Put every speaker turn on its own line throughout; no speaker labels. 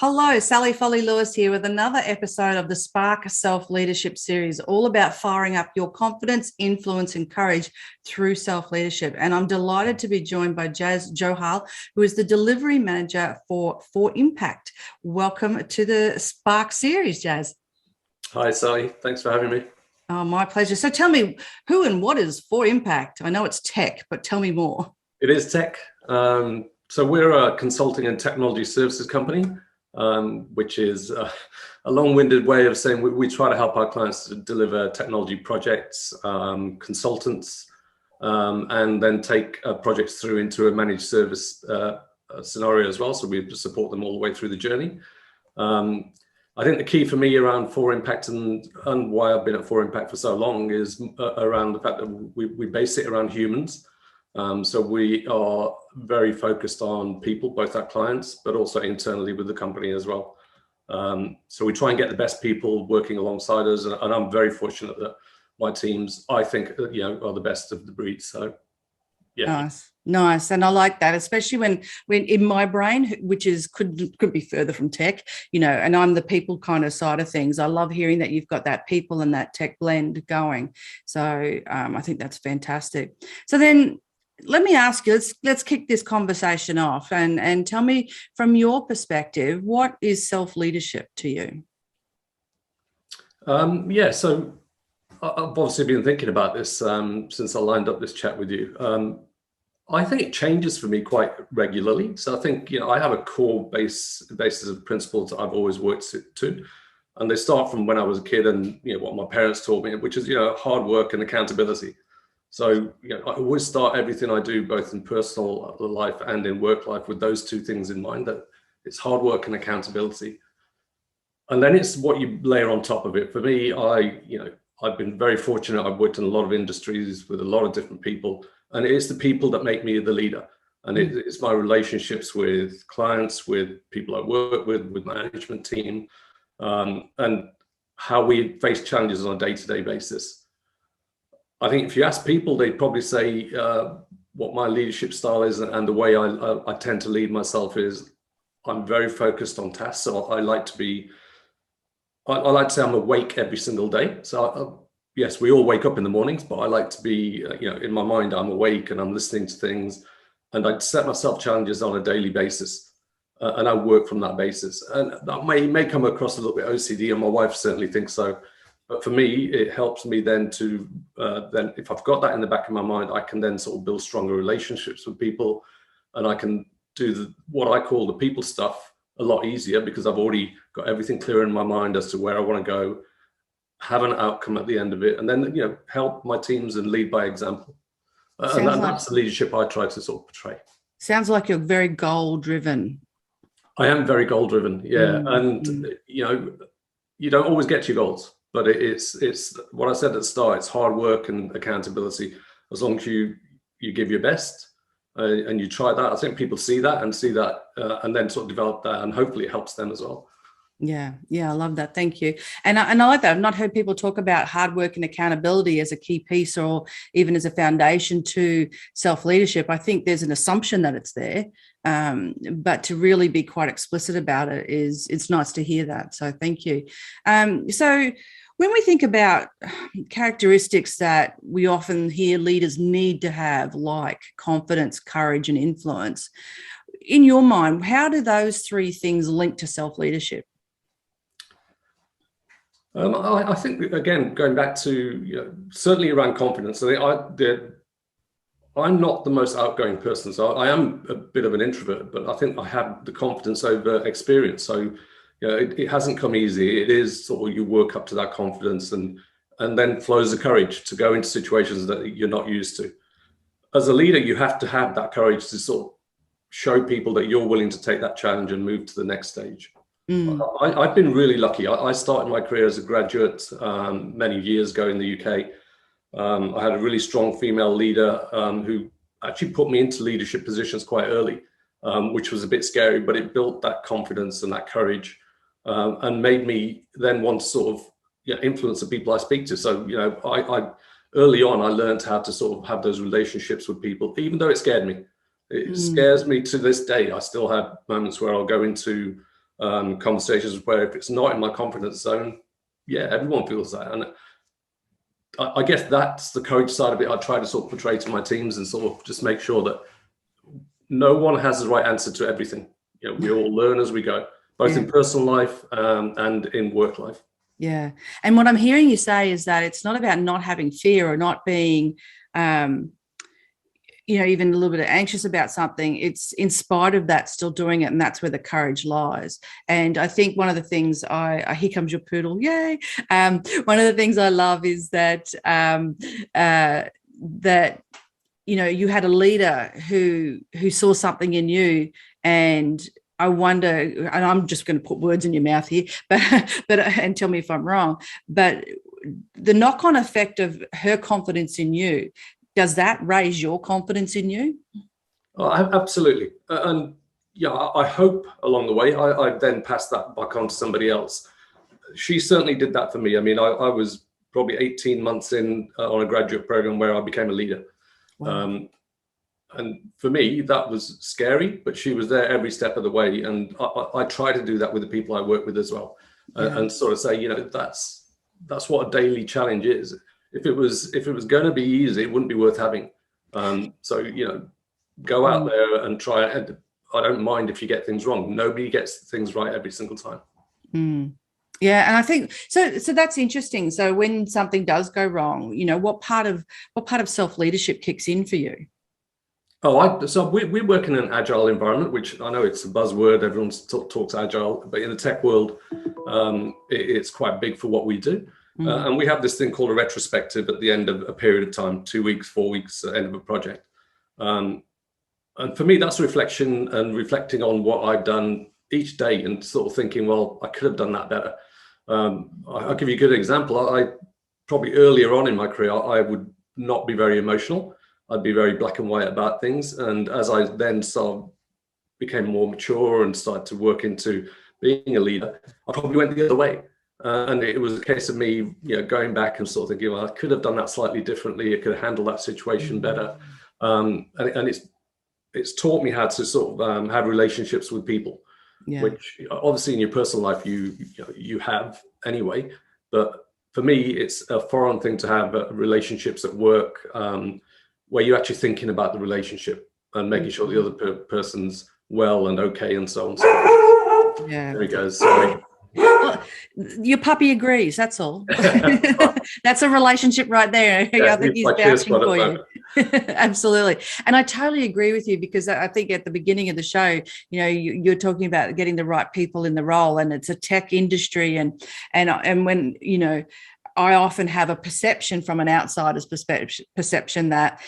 Hello, Sally Foley-Lewis here with another episode of the Spark Self-Leadership series, all about firing up your confidence, influence, and courage through self-leadership. And I'm delighted to be joined by Jas Johal, who is the delivery manager for Impact. Welcome to the Spark series, Jas.
Hi, Sally. Thanks for having me.
Oh, my pleasure. So tell me, who and what is Impact? I know it's tech, but tell me more.
It is tech. So we're a consulting and technology services company, which is a long-winded way of saying we try to help our clients to deliver technology projects, consultants, and then take projects through into a managed service scenario as well. So we support them all the way through the journey. I think the key for me around Impact and why I've been at Impact for so long is around the fact that we base it around humans. So we are very focused on people, both our clients, but also internally with the company as well. So we try and get the best people working alongside us, and I'm very fortunate that my teams, I think, are the best of the breed. So, yeah.
Nice, and I like that, especially when in my brain, which is could be further from tech, and I'm the people kind of side of things. I love hearing that you've got that people and that tech blend going. So I think that's fantastic. So then, let me ask you, let's kick this conversation off and tell me from your perspective, what is self-leadership to you?
So I've obviously been thinking about this since I lined up this chat with you. I think it changes for me quite regularly. So I think, I have a core basis of principles that I've always worked to. And they start from when I was a kid and, what my parents taught me, which is, hard work and accountability. So, I always start everything I do, both in personal life and in work life, with those two things in mind, that it's hard work and accountability. And then it's what you layer on top of it. For me, I've been very fortunate. I've worked in a lot of industries with a lot of different people, and it's the people that make me the leader. And it's my relationships with clients, with people I work with management team, and how we face challenges on a day-to-day basis. I think if you ask people, they'd probably say what my leadership style is, and the way I tend to lead myself is I'm very focused on tasks. So I like to say I'm awake every single day. So yes, we all wake up in the mornings, but I like to be, in my mind, I'm awake and I'm listening to things, and I set myself challenges on a daily basis, and I work from that basis. And that may come across a little bit OCD, and my wife certainly thinks so. But for me, it helps me then to, if I've got that in the back of my mind, I can then sort of build stronger relationships with people, and I can do what I call the people stuff a lot easier, because I've already got everything clear in my mind as to where I want to go, have an outcome at the end of it, and then, help my teams and lead by example. And that's the leadership I try to sort of portray.
Sounds like you're very goal-driven.
I am very goal-driven, yeah. And, you don't always get your goals. But it's what I said at the start. It's hard work and accountability. As long as you give your best and you try that, I think people see that and then sort of develop that, and hopefully it helps them as well.
Yeah, I love that. Thank you. And I like that. I've not heard people talk about hard work and accountability as a key piece, or even as a foundation to self-leadership. I think there's an assumption that it's there, but to really be quite explicit about it's nice to hear that. So thank you. So when we think about characteristics that we often hear leaders need to have, like confidence, courage, and influence, in your mind, how do those three things link to self-leadership?
I think, again, going back to, certainly around confidence, I'm not the most outgoing person. So I am a bit of an introvert, but I think I have the confidence over experience. So, it hasn't come easy. It is sort of you work up to that confidence, and then flows the courage to go into situations that you're not used to. As a leader, you have to have that courage to sort of show people that you're willing to take that challenge and move to the next stage. I've been really lucky. I started my career as a graduate many years ago in the UK. I had a really strong female leader who actually put me into leadership positions quite early, which was a bit scary, but it built that confidence and that courage. And made me then want to sort of influence the people I speak to. So, I early on, I learned how to sort of have those relationships with people, even though it scared me. It scares me to this day. I still have moments where I'll go into conversations where if it's not in my confidence zone, yeah, everyone feels that. And I guess that's the coach side of it. I try to sort of portray to my teams and sort of just make sure that no one has the right answer to everything. You know, we all learn as we go, both in personal life and in work life.
Yeah. And what I'm hearing you say is that it's not about not having fear or not being, even a little bit anxious about something. It's in spite of that, still doing it. And that's where the courage lies. And I think one of the things here comes your poodle. Yay. One of the things I love is that, you had a leader who saw something in you, and I wonder, and I'm just going to put words in your mouth here, but and tell me if I'm wrong, but the knock-on effect of her confidence in you, does that raise your confidence in you?
Oh, absolutely. And yeah, I hope along the way, I then passed that back on to somebody else. She certainly did that for me. I mean, I was probably 18 months in on a graduate program where I became a leader. Wow. And for me, that was scary, but she was there every step of the way. And I try to do that with the people I work with as well, and sort of say, that's what a daily challenge is. If it was going to be easy, it wouldn't be worth having. So, go out there and try. And I don't mind if you get things wrong. Nobody gets things right every single time.
Yeah, and I think so that's interesting. So when something does go wrong, what part of self-leadership kicks in for you?
So we work in an agile environment, which I know it's a buzzword. Everyone talks agile, but in the tech world, it's quite big for what we do. And we have this thing called a retrospective at the end of a period of time, 2 weeks, 4 weeks, at the end of a project. And for me, that's reflection and reflecting on what I've done each day and sort of thinking, well, I could have done that better. I'll give you a good example. I probably earlier on in my career, I would not be very emotional. I'd be very black and white about things. And as I then became more mature and started to work into being a leader, I probably went the other way. And it was a case of me, going back and sort of thinking, well, I could have done that slightly differently. I could have handled that situation better. And it's taught me how to sort of have relationships with people, which obviously in your personal life you have anyway. But for me, it's a foreign thing to have relationships at work, where you're actually thinking about the relationship and making sure the other person's well and okay and so on. So there he goes. Sorry.
Well, your puppy agrees. That's all. That's a relationship right there. I think he's vouching for you. Absolutely. And I totally agree with you, because I think at the beginning of the show, you're talking about getting the right people in the role, and it's a tech industry. And when, I often have a perception from an outsider's perception that,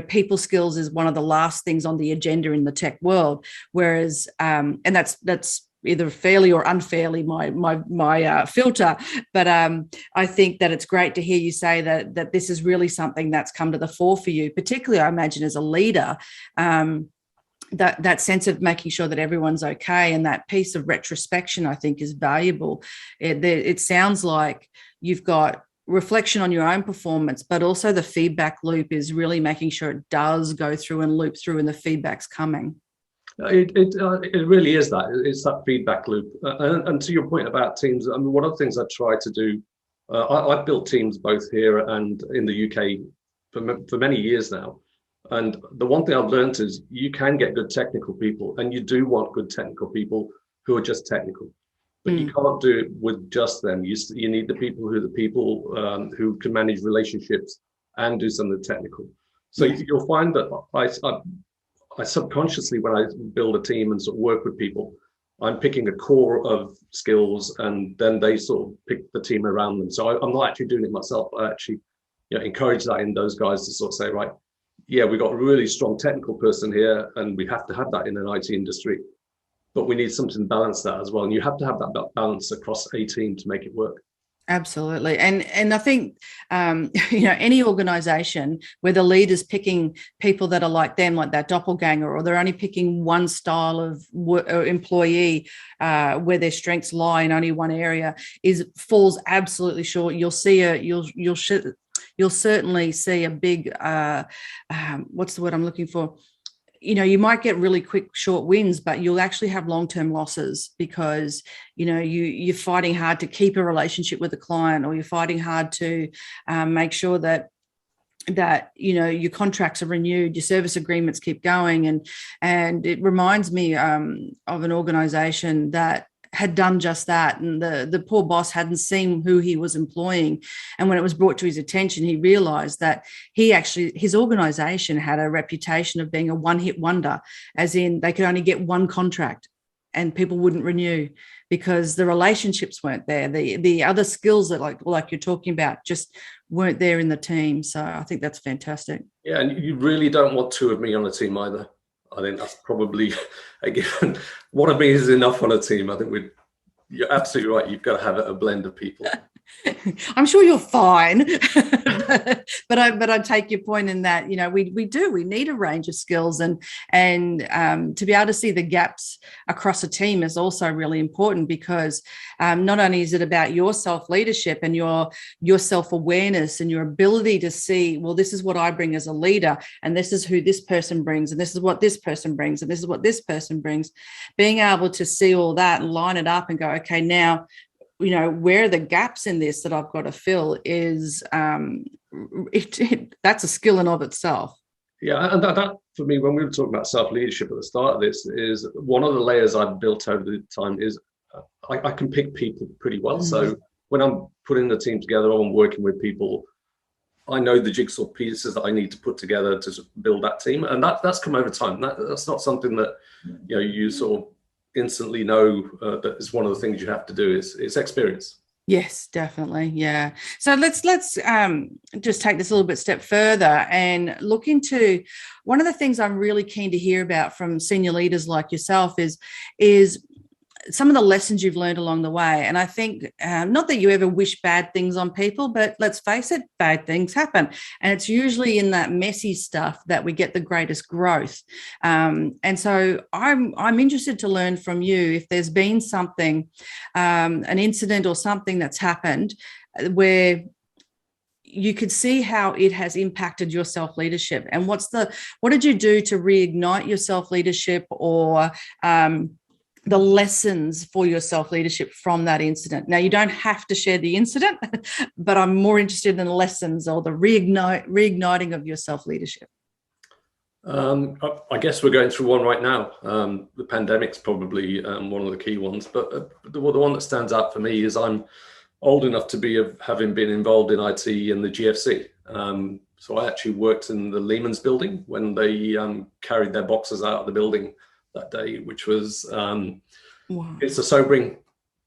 people skills is one of the last things on the agenda in the tech world. Whereas, and that's either fairly or unfairly my filter. But I think that it's great to hear you say that this is really something that's come to the fore for you, particularly, I imagine, as a leader. That sense of making sure that everyone's okay, and that piece of retrospection, I think, is valuable. It sounds like you've got reflection on your own performance, but also the feedback loop is really making sure it does go through and loop through, and the feedback's coming.
It really is that. It's that feedback loop. And to your point about teams, I mean, one of the things I try to do, I've built teams both here and in the UK for many years now. And the one thing I've learned is you can get good technical people, and you do want good technical people who are just technical. But you can't do it with just them. You need the people who can manage relationships and do some of the technical. So you'll find that I subconsciously, when I build a team and sort of work with people, I'm picking a core of skills, and then they sort of pick the team around them. So I'm not actually doing it myself. I actually encourage that in those guys to sort of say, right, yeah, we've got a really strong technical person here, and we have to have that in an IT industry. But we need something to balance that as well. And you have to have that balance across a team to make it work.
Absolutely. And I think, any organization where the leader's picking people that are like them, like that doppelganger, or they're only picking one style of employee where their strengths lie in only one area, falls absolutely short. You'll certainly see a big, what's the word I'm looking for? you might get really quick, short wins, but you'll actually have long-term losses because, you're fighting hard to keep a relationship with the client, or you're fighting hard to make sure that your contracts are renewed, your service agreements keep going. And it reminds me of an organization that had done just that, and the poor boss hadn't seen who he was employing, and when it was brought to his attention, he realized that his organization had a reputation of being a one-hit wonder, as in they could only get one contract and people wouldn't renew because the relationships weren't there. The other skills that like you're talking about just weren't there in the team. So I think that's fantastic.
Yeah, and you really don't want two of me on a team either. I think that's probably, again, one of me is enough on a team. I think you're absolutely right. You've got to have a blend of people.
I'm sure you're fine, but I take your point in that, we need a range of skills, and to be able to see the gaps across a team is also really important, because not only is it about your self-leadership and your self-awareness and your ability to see, well, this is what I bring as a leader, and this is who this person brings, and this is what this person brings, and this is what this person brings. Being able to see all that and line it up and go, okay, now, where are the gaps in this that I've got to fill is that's a skill in of itself.
Yeah, and that for me, when we were talking about self-leadership at the start of this, is one of the layers I've built over the time is I can pick people pretty well. So when I'm putting the team together or I'm working with people, I know the jigsaw pieces that I need to put together to build that team, and that's come over time. That's not something that you sort of instantly know that is one of the things you have to do. It's experience.
Yes, definitely. Yeah. So let's just take this a little bit step further and look into one of the things I'm really keen to hear about from senior leaders like yourself is some of the lessons you've learned along the way. And I think not that you ever wish bad things on people, but let's face it, bad things happen. And it's usually in that messy stuff that we get the greatest growth. And so I'm interested to learn from you if there's been something, an incident or something that's happened where you could see how it has impacted your self-leadership. And what did you do to reignite your self-leadership, or the lessons for your self-leadership from that incident? Now, you don't have to share the incident, but I'm more interested in the lessons or the reigniting of your self-leadership.
I guess we're going through one right now. The pandemic's probably one of the key ones, but the one that stands out for me is I'm old enough to be having been involved in IT in the GFC. So I actually worked in the Lehman's building when they carried their boxes out of the building that day, which was wow. It's a sobering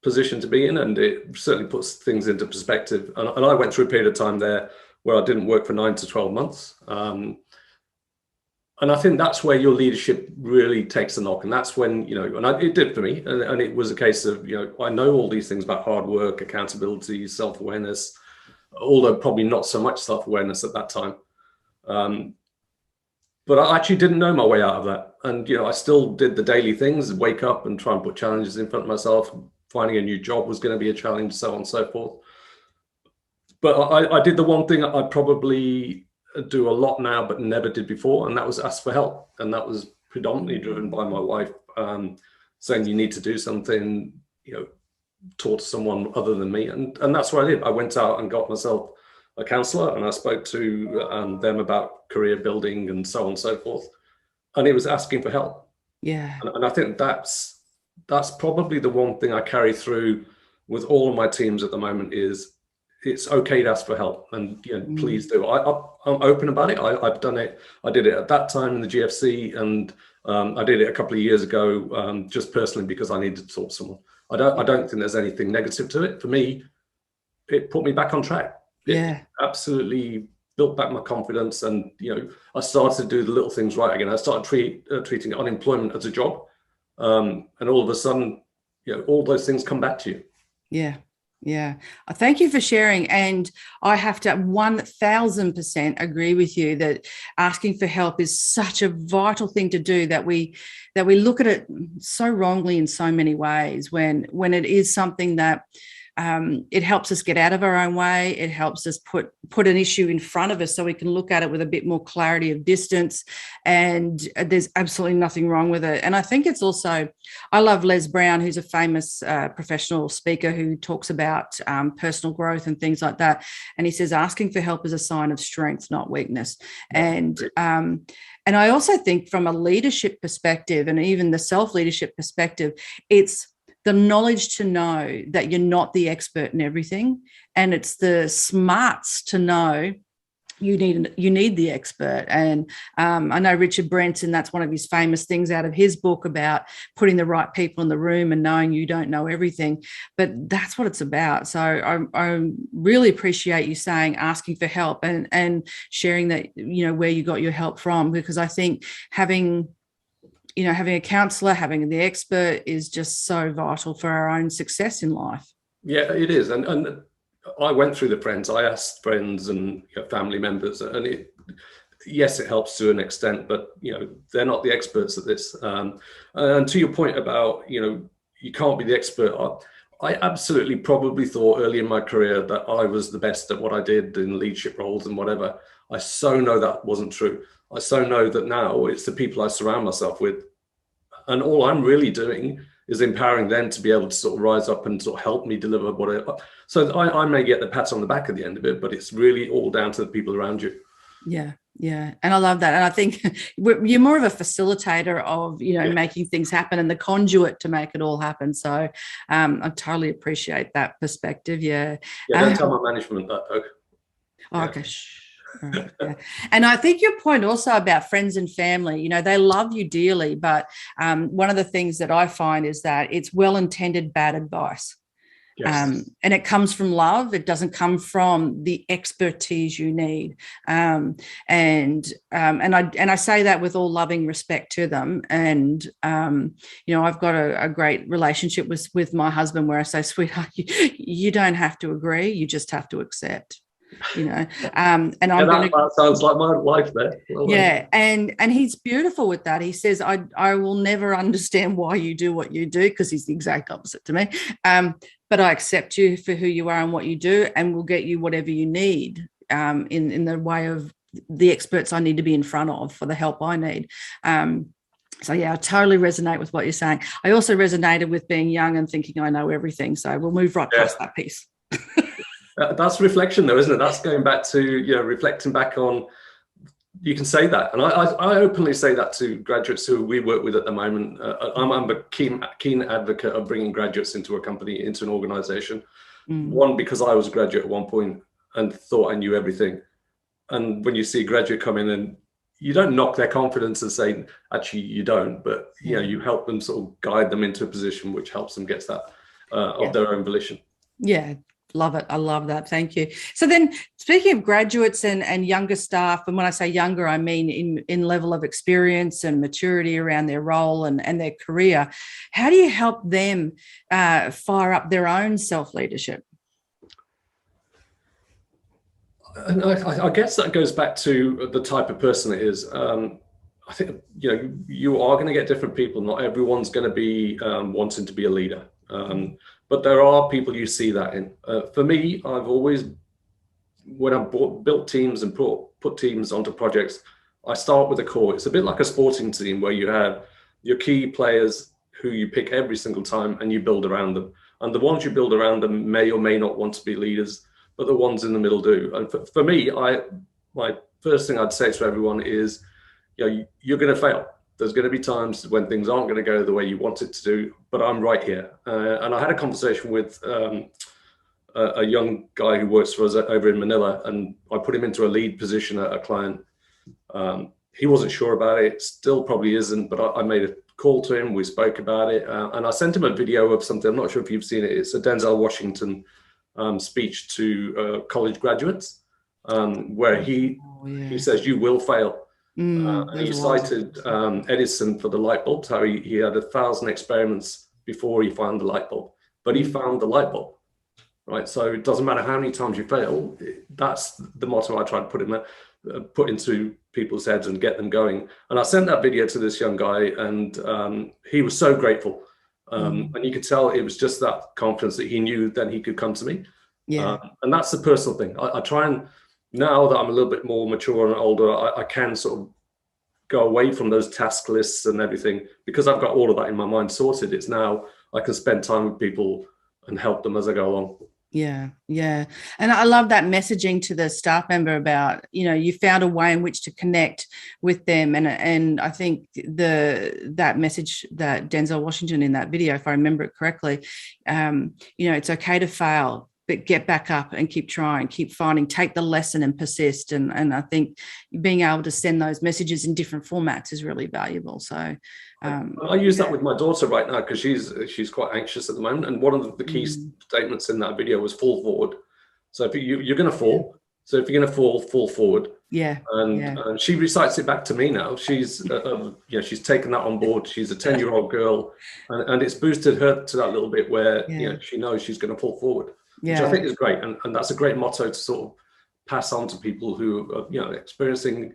position to be in, and it certainly puts things into perspective. And I went through a period of time there where I didn't work for 9 to 12 months. And I think that's where your leadership really takes a knock. And that's when, it did for me. And it was a case of, I know all these things about hard work, accountability, self-awareness, although probably not so much self-awareness at that time. But I actually didn't know my way out of that. And, I still did the daily things, wake up and try and put challenges in front of myself. Finding a new job was going to be a challenge, so on and so forth. But I did the one thing I probably do a lot now, but never did before. And that was ask for help. And that was predominantly driven by my wife saying you need to do something, talk to someone other than me. And that's what I did. I went out and got myself a counselor, and I spoke to them about career building and so on and so forth. And it was asking for help. Yeah. And I think that's probably the one thing I carry through with all of my teams at the moment is it's okay to ask for help, and please do. I'm open about it. I've done it. I did it at that time in the GFC, and I did it a couple of years ago, just personally because I needed to talk to someone. I don't think there's anything negative to it. For me, it put me back on track. It absolutely built back my confidence, and I started to do the little things right again. I started treating unemployment as a job, and all of a sudden, all those things come back to you. Yeah. Thank you for sharing. And I have to 1000% agree with you that asking for help is such a vital thing to do, that we look at it so wrongly in so many ways when it is something that
it helps us get out of our own way. It helps us put an issue in front of us so we can look at it with a bit more clarity of distance. And there's absolutely nothing wrong with it. And I think it's also, I love Les Brown, who's a famous professional speaker who talks about personal growth and things like that. And he says, asking for help is a sign of strength, not weakness. And I also think from a leadership perspective and even the self-leadership perspective, it's the knowledge to know that you're not the expert in everything. And it's the smarts to know you need the expert. And I know Richard Branson, that's one of his famous things out of his book about putting the right people in the room and knowing you don't know everything. But that's what it's about. So I really appreciate you saying asking for help and sharing that, where you got your help from, because I think having a counsellor, having the expert is just so vital for our own success in life.
Yeah, it is. And I went through the friends. I asked friends and family members, and yes, it helps to an extent, but they're not the experts at this. And to your point about you can't be the expert. I absolutely probably thought early in my career that I was the best at what I did in leadership roles and whatever. I so know that wasn't true. I so know that now it's the people I surround myself with, and all I'm really doing is empowering them to be able to sort of rise up and sort of help me deliver so I may get the pat on the back at the end of it, but it's really all down to the people around you.
Yeah. And I love that. And I think you're more of a facilitator of, making things happen and the conduit to make it all happen. So I totally appreciate that perspective. Yeah.
Don't tell my management that, though.
Oh, okay. Right, yeah. And I think your point also about friends and family, they love you dearly, but one of the things that I find is that it's well-intended bad advice. Yes. And it comes from love. It doesn't come from the expertise you need. And I say that with all loving respect to them. And I've got a great relationship with my husband where I say, sweetheart, you don't have to agree. You just have to accept. And
that sounds like my life there.
And he's beautiful with that. He says, I will never understand why you do what you do, because he's the exact opposite to me. But I accept you for who you are and what you do, and we'll get you whatever you need in the way of the experts I need to be in front of for the help I need. So, I totally resonate with what you're saying. I also resonated with being young and thinking I know everything. So we'll move right past that piece.
That's reflection, though, isn't it? That's going back to reflecting back on. You can say that, and I openly say that to graduates who we work with at the moment. I'm a keen advocate of bringing graduates into a company, into an organisation. One, because I was a graduate at one point and thought I knew everything, and when you see a graduate come in, and you don't knock their confidence and say, actually, you don't, but you help them sort of guide them into a position which helps them get that of their own volition.
Yeah. Love it. I love that. Thank you. So then, speaking of graduates and younger staff, and when I say younger, I mean in level of experience and maturity around their role and their career, how do you help them fire up their own self-leadership?
And I guess that goes back to the type of person it is. I think, you are going to get different people. Not everyone's going to be wanting to be a leader. But there are people you see that in. For me, I've always, when I've built teams and put teams onto projects, I start with a core. It's a bit like a sporting team where you have your key players who you pick every single time and you build around them. And the ones you build around them may or may not want to be leaders, but the ones in the middle do. And for me, my first thing I'd say to everyone is, you're going to fail. There's going to be times when things aren't going to go the way you want it to do, but I'm right here. And I had a conversation with a young guy who works for us over in Manila, and I put him into a lead position at a client. He wasn't sure about it, still probably isn't, but I made a call to him. We spoke about it, and I sent him a video of something. I'm not sure if you've seen it. It's a Denzel Washington speech to college graduates, where he says, "You will fail." And he cited Edison for the light bulb, how he had 1,000 experiments before he found the light bulb, but he found the light bulb, right? So it doesn't matter how many times you fail. That's the motto I try to put into people's heads and get them going. And I sent that video to this young guy, and he was so grateful. And you could tell it was just that confidence that he knew then he could come to me.
Yeah.
And that's the personal thing. I try and, now that I'm a little bit more mature and older, I can sort of go away from those task lists and everything, because I've got all of that in my mind sorted. It's now I can spend time with people and help them as I go along.
Yeah, yeah. And I love that messaging to the staff member about, you found a way in which to connect with them. And I think that message that Denzel Washington in that video, if I remember it correctly, it's okay to fail, but get back up and keep trying, keep finding, take the lesson and persist. And I think being able to send those messages in different formats is really valuable. So
I use that with my daughter right now, because she's quite anxious at the moment. And one of the key statements in that video was fall forward. So if you're going to fall, so if you're going to fall forward.
Yeah.
And she recites it back to me now. She's she's taken that on board. She's a 10-year-old girl, and it's boosted her to that little bit where she knows she's going to fall forward. Which I think is great, and that's a great motto to sort of pass on to people who are experiencing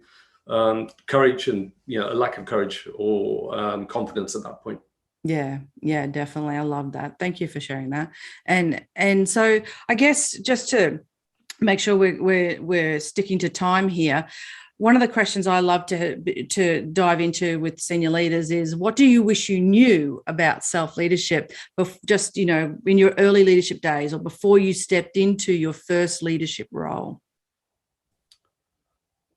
courage and a lack of courage or confidence at that point.
Yeah, definitely. I love that. Thank you for sharing that. And so I guess just to make sure we're sticking to time here, one of the questions I love to dive into with senior leaders is, what do you wish you knew about self-leadership, just, in your early leadership days or before you stepped into your first leadership role?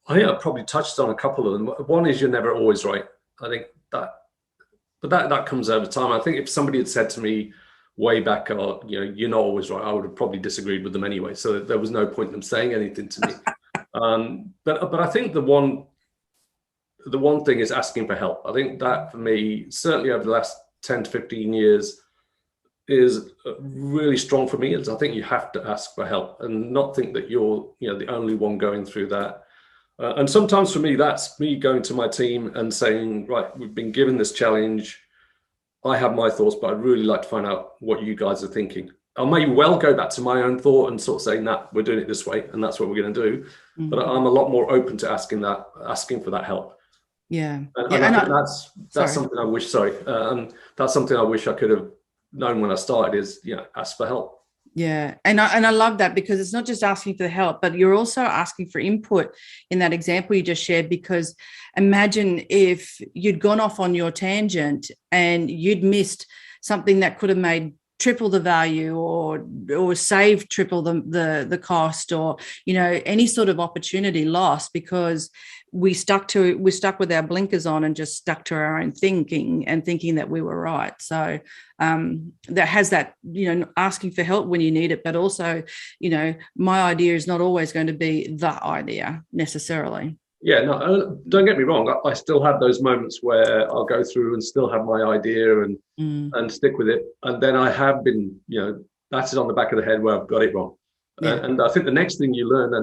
I think I probably touched on a couple of them. One is you're never always right. I think that comes over time. I think if somebody had said to me way back, you're not always right, I would have probably disagreed with them anyway. So there was no point in them saying anything to me. But I think the one thing is asking for help. I think that for me, certainly over the last 10 to 15 years, is really strong for me. Is I think you have to ask for help and not think that you're the only one going through that. And sometimes for me, that's me going to my team and saying, right, we've been given this challenge. I have my thoughts, but I'd really like to find out what you guys are thinking. I may well go back to my own thought and sort of say, nah, we're doing it this way, and that's what we're going to do. Mm-hmm. But I'm a lot more open to asking for that help.
Yeah.
And I think that's something I wish, that's something I wish I could have known when I started, is, ask for help.
Yeah. And I love that, because it's not just asking for the help, but you're also asking for input in that example you just shared. Because imagine if you'd gone off on your tangent and you'd missed something that could have made triple the value or save triple the cost, or any sort of opportunity lost because we stuck with our blinkers on and just stuck to our own thinking that we were right. So that has that, asking for help when you need it, but also, my idea is not always going to be the idea necessarily.
Yeah, no, don't get me wrong. I still have those moments where I'll go through and still have my idea and stick with it. And then I have been, batted on the back of the head where I've got it wrong. Yeah. And I think the next thing you learn,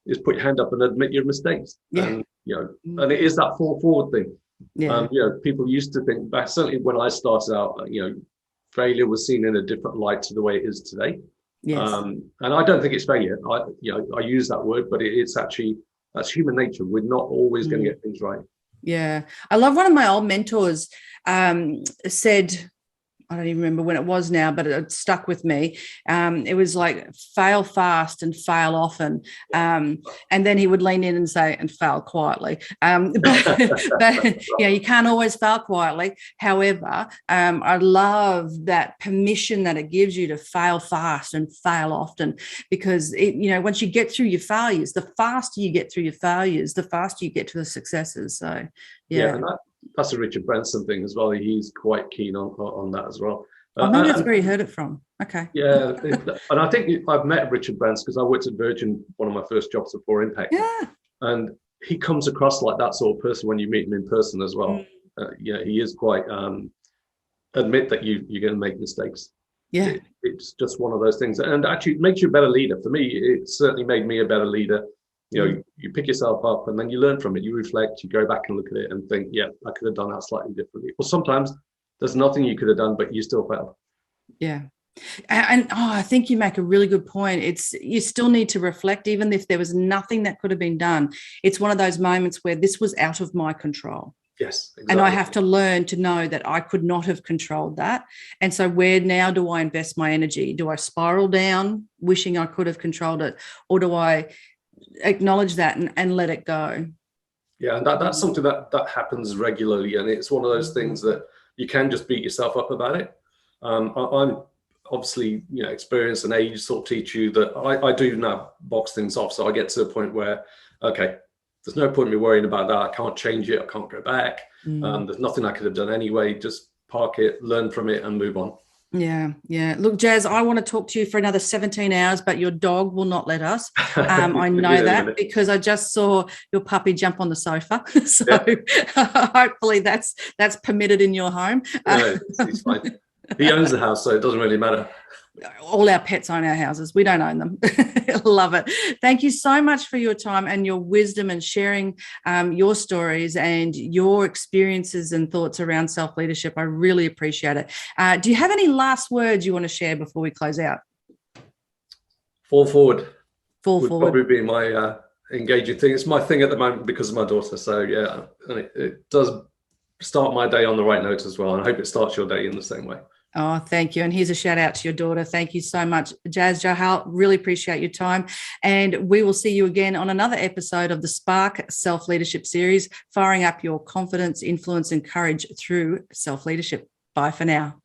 is put your hand up and admit your mistakes. Yeah. And, and it is that fall forward thing. Yeah. People used to think back, certainly when I started out, failure was seen in a different light to the way it is today. Yes. And I don't think it's failure. I use that word, but it's actually, that's human nature. We're not always going to get things right.
Yeah. I love one of my old mentors said, I don't even remember when it was now, but it stuck with me. It was like, fail fast and fail often. And then he would lean in and say, and fail quietly. But you can't always fail quietly. However, I love that permission that it gives you to fail fast and fail often, because once you get through your failures, the faster you get through your failures, the faster you get to the successes. So, yeah.
That's a Richard Branson thing as well. He's quite keen on that as well.
Maybe that's where he heard it from. Okay.
Yeah, and I think I've met Richard Branson because I worked at Virgin, one of my first jobs before Impact. Yeah. And he comes across like that sort of person when you meet him in person as well. He is quite admit that you're going to make mistakes. Yeah. It's just one of those things, and actually it makes you a better leader. For me, it certainly made me a better leader. You pick yourself up and then you learn from it. You reflect, you go back and look at it and think, yeah, I could have done that slightly differently. Or sometimes there's nothing you could have done, but you still failed. Yeah.
And I think you make a really good point. You still need to reflect, even if there was nothing that could have been done. It's one of those moments where this was out of my control.
Yes, exactly.
And I have to learn to know that I could not have controlled that. And so where now do I invest my energy? Do I spiral down wishing I could have controlled it? Or do I acknowledge that and let it go?
Yeah, and that's something that happens regularly. And it's one of those things that you can just beat yourself up about it. I'm obviously, experience and age sort of teach you that I do now box things off. So I get to a point where, okay, there's no point in me worrying about that. I can't change it. I can't go back. There's nothing I could have done anyway. Just park it, learn from it, and move on.
Yeah. Look, Jas, I want to talk to you for another 17 hours, but your dog will not let us. I know that because I just saw your puppy jump on the sofa. So hopefully that's permitted in your home.
No, he's fine. He owns the house, so it doesn't really matter.
All our pets own our houses. We don't own them. Love it. Thank you so much for your time and your wisdom and sharing your stories and your experiences and thoughts around self-leadership. I really appreciate it. Do you have any last words you want to share before we close out?
Fall forward.
Would
probably be my engaging thing. It's my thing at the moment because of my daughter. So yeah, and it does start my day on the right note as well. And I hope it starts your day in the same way.
Oh, thank you. And here's a shout out to your daughter. Thank you so much, Jas Johal. Really appreciate your time. And we will see you again on another episode of the Spark Self-Leadership Series, firing up your confidence, influence, and courage through self-leadership. Bye for now.